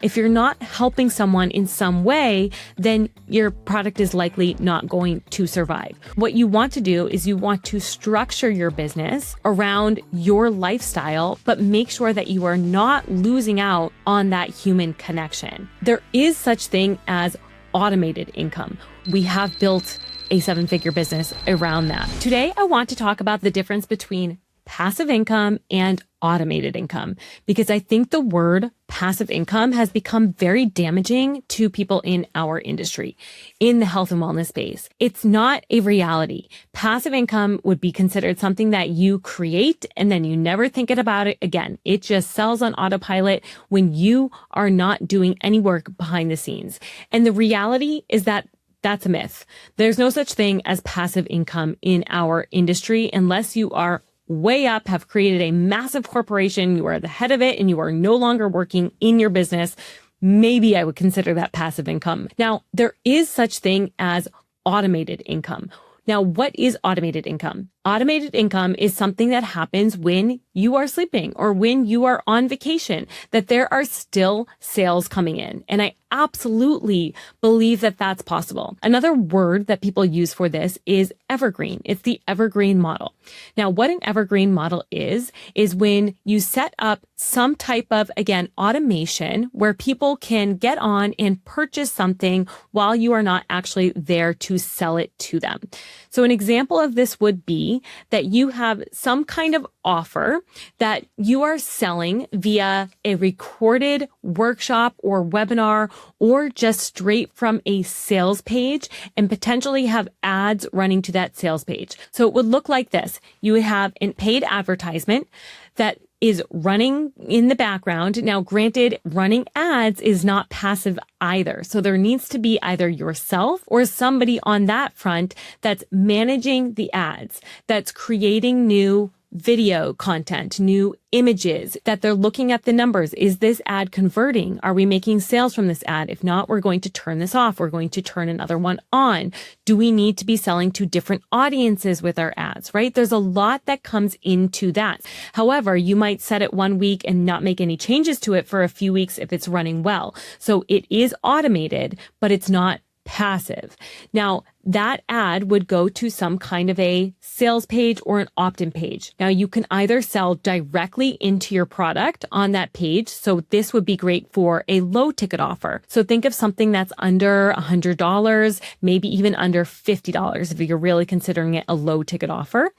If you're not helping someone in some way, then your product is likely not going to survive. What you want to do is you want to structure your business around your lifestyle, but make sure that you are not losing out on that human connection. There is such thing as automated income. We have built a 7-figure business around that. Today, I want to talk about the difference between passive income and automated income, because I think the word passive income has become very damaging to people in our industry, in the health and wellness space. It's not a reality. Passive income would be considered something that you create and then you never think about it again. It just sells on autopilot when you are not doing any work behind the scenes. And the reality is that that's a myth. There's no such thing as passive income in our industry unless you are way up, have created a massive corporation, you are the head of it, and you are no longer working in your business. Maybe I would consider that passive income. Now, there is such thing as automated income. Now, what is automated income? Automated income is something that happens when you are sleeping or when you are on vacation, that there are still sales coming in. And I absolutely believe that that's possible. Another word that people use for this is evergreen. It's the evergreen model. Now, what an evergreen model is when you set up some type of, again, automation where people can get on and purchase something while you are not actually there to sell it to them. So an example of this would be that you have some kind of offer that you are selling via a recorded workshop or webinar, or just straight from a sales page, and potentially have ads running to that sales page. So it would look like this. You would have a paid advertisement that is running in the background. Now, granted, running ads is not passive either. So there needs to be either yourself or somebody on that front that's managing the ads, that's creating new video content, new images, that they're looking at the numbers. Is this ad converting? Are we making sales from this ad? If not, we're going to turn this off. We're going to turn another one on. Do we need to be selling to different audiences with our ads, right? There's a lot that comes into that. However, you might set it 1 week and not make any changes to it for a few weeks if it's running well. So it is automated, but it's not passive. Now, that ad would go to some kind of a sales page or an opt-in page. Now, you can either sell directly into your product on that page. So this would be great for a low ticket offer. So think of something that's under $100, maybe even under $50 if you're really considering it a low ticket offer.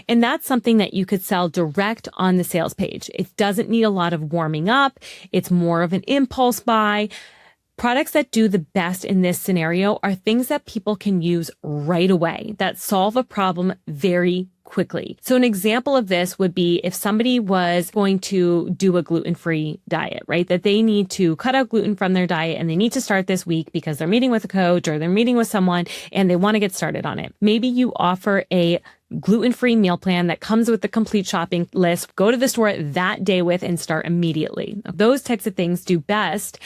And that's something that you could sell direct on the sales page. It doesn't need a lot of warming up. It's more of an impulse buy. Products that do the best in this scenario are things that people can use right away, that solve a problem very quickly. So an example of this would be if somebody was going to do a gluten-free diet, right? That they need to cut out gluten from their diet and they need to start this week because they're meeting with a coach or they're meeting with someone and they want to get started on it. Maybe you offer a gluten-free meal plan that comes with the complete shopping list. Go to the store that day with and start immediately. Those types of things do best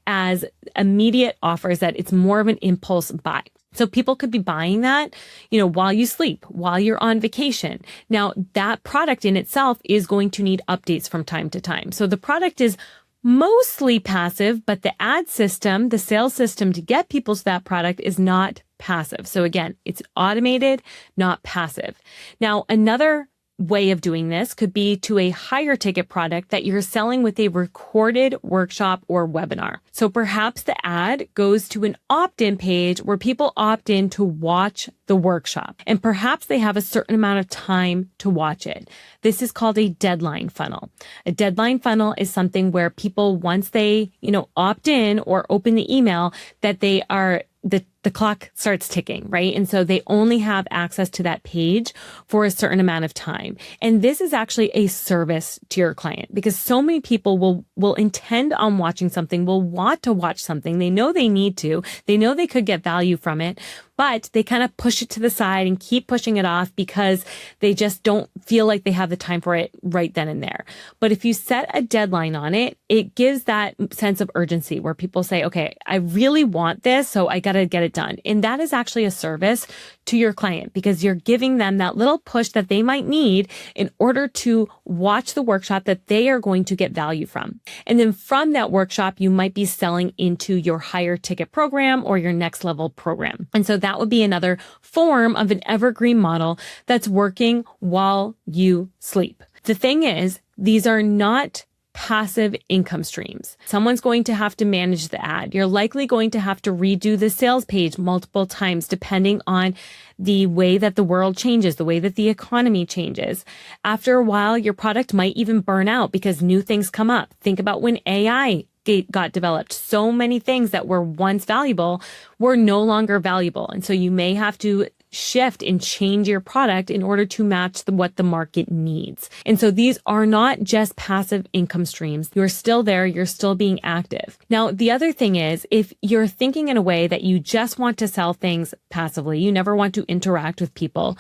as immediate offers that it's more of an impulse buy. So people could be buying that, while you sleep, while you're on vacation. Now, that product in itself is going to need updates from time to time. So the product is mostly passive, but the ad system, the sales system to get people to that product is not passive. So again, it's automated, not passive. Now, another way of doing this could be to a higher ticket product that you're selling with a recorded workshop or webinar. So perhaps the ad goes to an opt-in page where people opt in to watch the workshop, and perhaps they have a certain amount of time to watch it. This is called a deadline funnel. A deadline funnel is something where people, once they, opt in or open the email, that they are the clock starts ticking, right? And so they only have access to that page for a certain amount of time. And this is actually a service to your client because so many people will intend on watching something, will want to watch something. They know they need to, they know they could get value from it, but they kind of push it to the side and keep pushing it off because they just don't feel like they have the time for it right then and there. But if you set a deadline on it, it gives that sense of urgency where people say, okay, I really want this, so I got to get it done. And that is actually a service to your client because you're giving them that little push that they might need in order to watch the workshop that they are going to get value from. And then from that workshop, you might be selling into your higher ticket program or your next level program. And so that would be another form of an evergreen model that's working while you sleep. The thing is, these are not passive income streams. Someone's going to have to manage the ad. You're likely going to have to redo the sales page multiple times depending on the way that the world changes, the way that the economy changes. After a while, your product might even burn out because new things come up. Think about when AI got developed. So many things that were once valuable were no longer valuable. And so you may have to shift and change your product in order to match what the market needs. And so these are not just passive income streams. You're still there. You're still being active. Now, the other thing is, if you're thinking in a way that you just want to sell things passively, you never want to interact with people,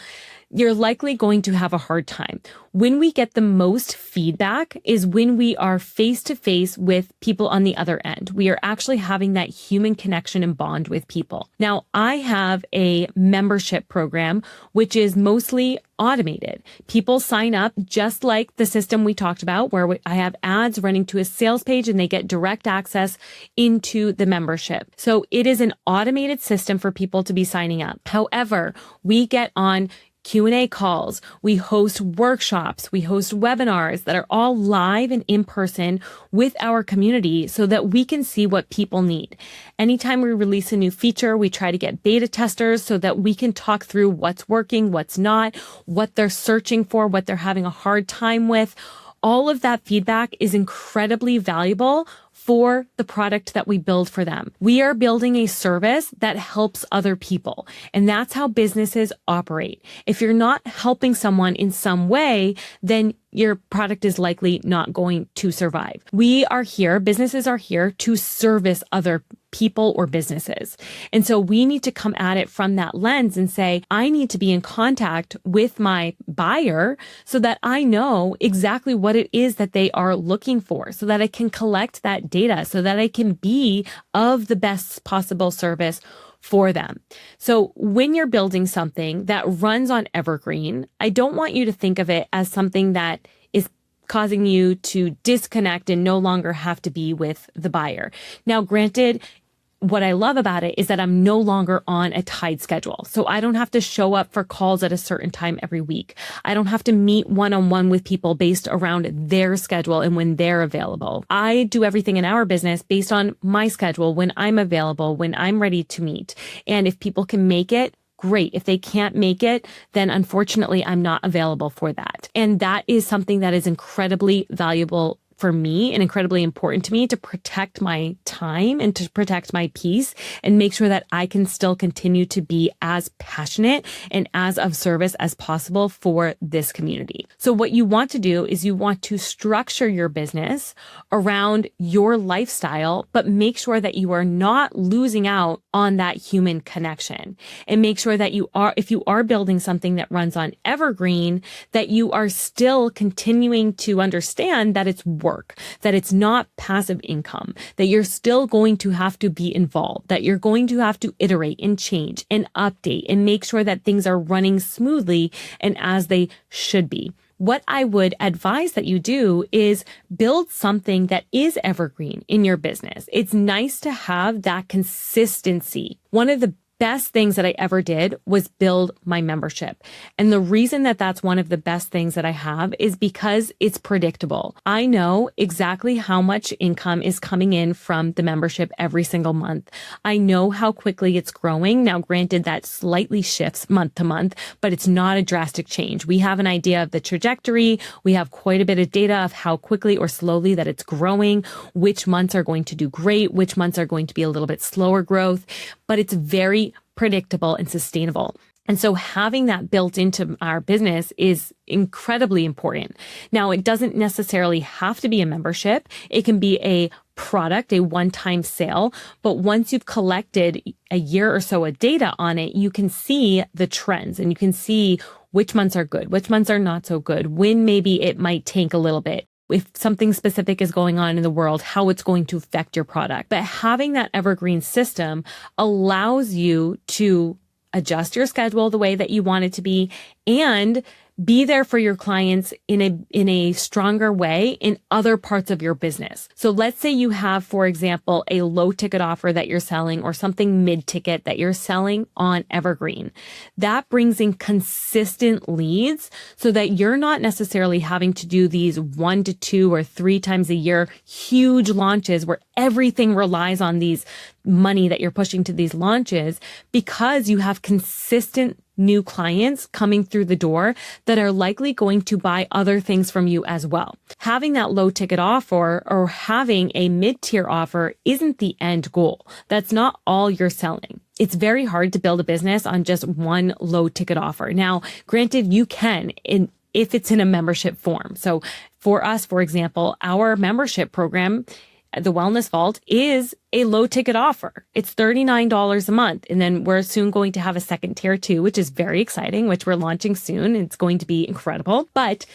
you're likely going to have a hard time. When we get the most feedback is when we are face to face with people on the other end. We are actually having that human connection and bond with people. Now, I have a membership program, which is mostly automated. People sign up just like the system we talked about, where I have ads running to a sales page and they get direct access into the membership. So it is an automated system for people to be signing up. However, we get on Q&A calls, we host workshops, we host webinars that are all live and in person with our community so that we can see what people need. Anytime we release a new feature, we try to get beta testers so that we can talk through what's working, what's not, what they're searching for, what they're having a hard time with. All of that feedback is incredibly valuable for the product that we build for them. We are building a service that helps other people, and that's how businesses operate. If you're not helping someone in some way, then your product is likely not going to survive. Businesses are here to service other people or businesses. And so we need to come at it from that lens and say, I need to be in contact with my buyer so that I know exactly what it is that they are looking for, so that I can collect that data, so that I can be of the best possible service for them. So when you're building something that runs on evergreen, I don't want you to think of it as something that is causing you to disconnect and no longer have to be with the buyer. Now, granted, what I love about it is that I'm no longer on a tied schedule. So I don't have to show up for calls at a certain time every week. I don't have to meet one-on-one with people based around their schedule and when they're available. I do everything in our business based on my schedule, when I'm available, when I'm ready to meet. And if people can make it, great. If they can't make it, then unfortunately, I'm not available for that. And that is something that is incredibly valuable for me and incredibly important to me, to protect my time and to protect my peace and make sure that I can still continue to be as passionate and as of service as possible for this community. So what you want to do is you want to structure your business around your lifestyle, but make sure that you are not losing out on that human connection, and make sure that if you are building something that runs on evergreen, that you are still continuing to understand that it's work, that it's not passive income, that you're still going to have to be involved, that you're going to have to iterate and change and update and make sure that things are running smoothly and as they should be. What I would advise that you do is build something that is evergreen in your business. It's nice to have that consistency. One of the best things that I ever did was build my membership. And the reason that that's one of the best things that I have is because it's predictable. I know exactly how much income is coming in from the membership every single month. I know how quickly it's growing. Now, granted, that slightly shifts month to month, but it's not a drastic change. We have an idea of the trajectory. We have quite a bit of data of how quickly or slowly that it's growing, which months are going to do great, which months are going to be a little bit slower growth, but it's very predictable and sustainable. And so having that built into our business is incredibly important. Now, it doesn't necessarily have to be a membership. It can be a product, a one-time sale. But once you've collected a year or so of data on it, you can see the trends and you can see which months are good, which months are not so good, when maybe it might tank a little bit. if something specific is going on in the world, how it's going to affect your product. But having that evergreen system allows you to adjust your schedule the way that you want it to be and be there for your clients in a stronger way in other parts of your business. So let's say you have, for example, a low ticket offer that you're selling or something mid-ticket that you're selling on Evergreen. That brings in consistent leads so that you're not necessarily having to do these 1 to 2 or 3 times a year huge launches where everything relies on these money that you're pushing to these launches, because you have consistent new clients coming through the door that are likely going to buy other things from you as well. Having that low ticket offer or having a mid-tier offer isn't the end goal. That's not all you're selling. It's very hard to build a business on just one low ticket offer. Now, granted, you can if it's in a membership form. So for us, for example, our membership program, the Wellness Vault, is a low ticket offer. It's $39 a month. And then we're soon going to have a second tier too, which is very exciting, which we're launching soon. It's going to be incredible, but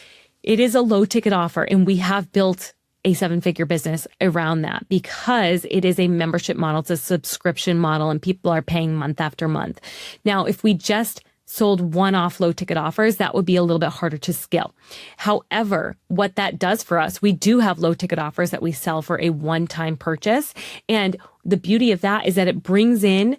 it is a low ticket offer. And we have built a 7-figure business around that because it is a membership model. It's a subscription model and people are paying month after month. Now, if we just sold one-off low ticket offers, that would be a little bit harder to scale. However, what that does for us, we do have low ticket offers that we sell for a one-time purchase. And the beauty of that is that it brings in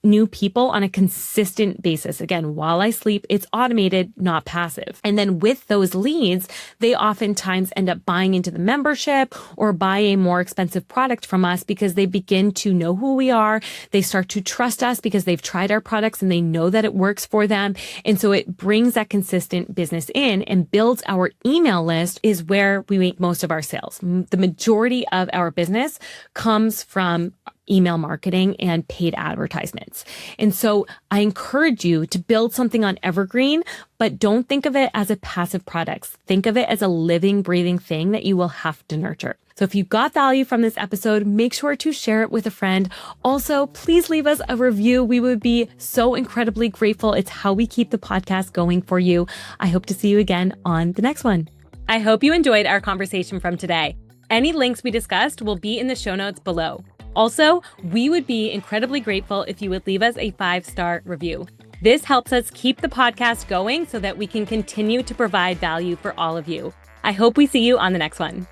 new people on a consistent basis. Again, while I sleep, it's automated, not passive. And then with those leads, they oftentimes end up buying into the membership or buy a more expensive product from us because they begin to know who we are. They start to trust us because they've tried our products and they know that it works for them. And so it brings that consistent business in and builds our email list, is where we make most of our sales. The majority of our business comes from email marketing and paid advertisements. And so I encourage you to build something on Evergreen, but don't think of it as a passive product. Think of it as a living, breathing thing that you will have to nurture. So if you got value from this episode, make sure to share it with a friend. Also, please leave us a review. We would be so incredibly grateful. It's how we keep the podcast going for you. I hope to see you again on the next one. I hope you enjoyed our conversation from today. Any links we discussed will be in the show notes below. Also, we would be incredibly grateful if you would leave us a 5-star review. This helps us keep the podcast going so that we can continue to provide value for all of you. I hope we see you on the next one.